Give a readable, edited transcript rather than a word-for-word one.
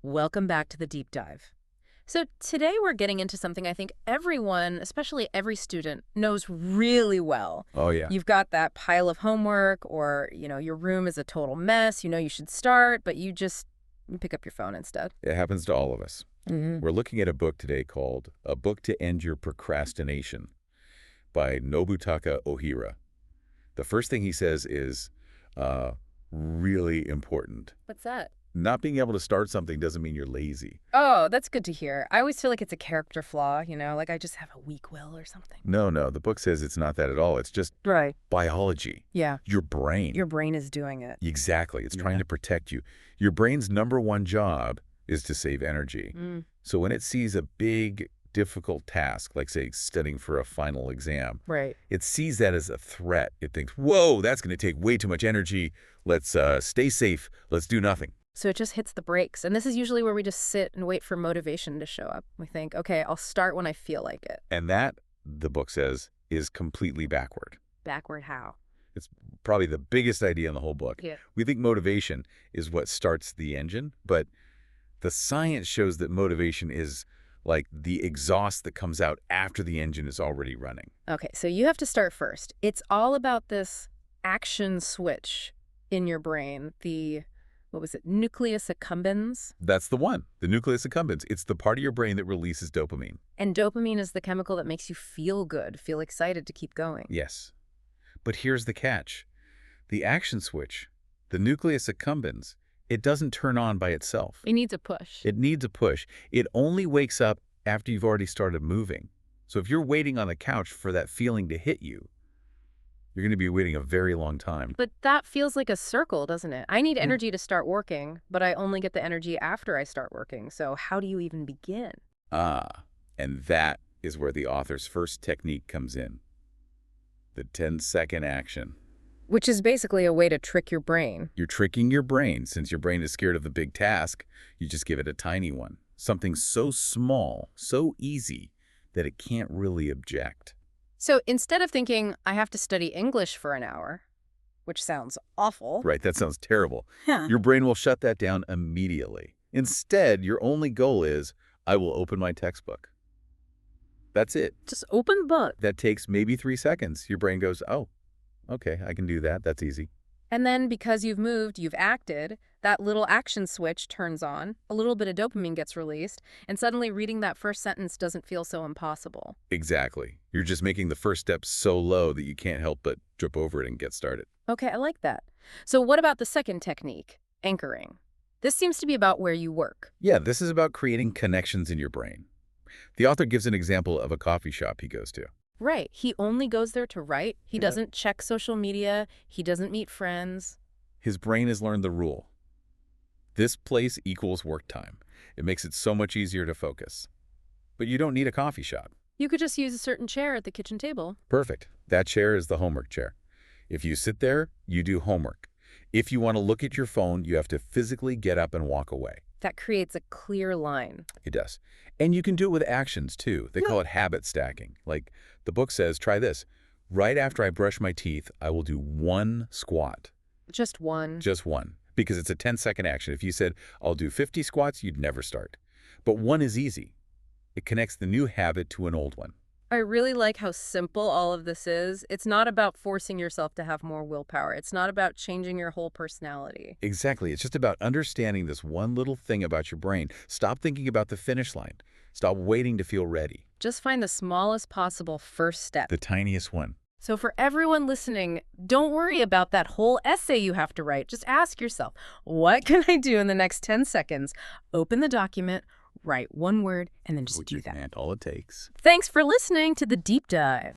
Welcome back to the deep dive. So today we're getting into something I think everyone, especially every student, knows really well. Oh, yeah. You've got that pile of homework or, your room is a total mess. You know you should start, but you pick up your phone instead. It happens to all of us. We're looking at a book today called A Book to End Your Procrastination by Nobutaka Ohira. The first thing he says is really important. What's that? Not being able to start something doesn't mean you're lazy. Oh, that's good to hear. I always feel like it's a character flaw, like I just have a weak will or something. No, the book says it's not that at all. It's just biology. Yeah. Your brain. Your brain is doing it. Exactly. It's trying to protect you. Your brain's number one job is to save energy. So when it sees a big, difficult task, like, say, studying for a final exam, it sees that as a threat. It thinks, whoa, that's going to take way too much energy. Let's stay safe. Let's do nothing. So it just hits the brakes. And this is usually where we just sit and wait for motivation to show up. We think, okay, I'll start when I feel like it. And that, the book says, is completely backward. Backward how? It's probably the biggest idea in the whole book. Yeah. We think motivation is what starts the engine, but the science shows that motivation is like the exhaust that comes out after the engine is already running. Okay, so you have to start first. It's all about this action switch in your brain, what was it, nucleus accumbens? That's the one, the nucleus accumbens. It's the part of your brain that releases dopamine. And dopamine is the chemical that makes you feel good, feel excited to keep going. Yes. But here's the catch. The action switch, the nucleus accumbens, it doesn't turn on by itself. It needs a push. It needs a push. It only wakes up after you've already started moving. So if you're waiting on the couch for that feeling to hit you, you're going to be waiting a very long time. But that feels like a circle, doesn't it? I need energy to start working, but I only get the energy after I start working. So how do you even begin? And that is where the author's first technique comes in. The 10-second action. Which is basically a way to trick your brain. You're tricking your brain. Since your brain is scared of the big task, you just give it a tiny one. Something so small, so easy, that it can't really object. So instead of thinking, I have to study English for an hour, which sounds awful. Right, that sounds terrible. Yeah. Your brain will shut that down immediately. Instead, your only goal is, I will open my textbook. That's it. Just open the book. That takes maybe 3 seconds. Your brain goes, oh, okay, I can do that. That's easy. And then because you've moved, you've acted, that little action switch turns on, a little bit of dopamine gets released, and suddenly reading that first sentence doesn't feel so impossible. Exactly. You're just making the first step so low that you can't help but trip over it and get started. Okay, I like that. So what about the second technique, anchoring? This seems to be about where you work. Yeah, this is about creating connections in your brain. The author gives an example of a coffee shop he goes to. Right. He only goes there to write. He doesn't check social media. He doesn't meet friends. His brain has learned the rule. This place equals work time. It makes it so much easier to focus. But you don't need a coffee shop. You could just use a certain chair at the kitchen table. Perfect. That chair is the homework chair. If you sit there, you do homework. If you want to look at your phone, you have to physically get up and walk away. That creates a clear line. It does. And you can do it with actions, too. They call it habit stacking. Like the book says, try this. Right after I brush my teeth, I will do one squat. Just one? Just one. Because it's a 10-second action. If you said, I'll do 50 squats, you'd never start. But one is easy. It connects the new habit to an old one. I really like how simple all of this is. It's not about forcing yourself to have more willpower. It's not about changing your whole personality. Exactly. It's just about understanding this one little thing about your brain. Stop thinking about the finish line. Stop waiting to feel ready. Just find the smallest possible first step. The tiniest one. So for everyone listening, don't worry about that whole essay you have to write. Just ask yourself, what can I do in the next 10 seconds? Open the document, write one word, and then just do that. And all it takes. Thanks for listening to The Deep Dive.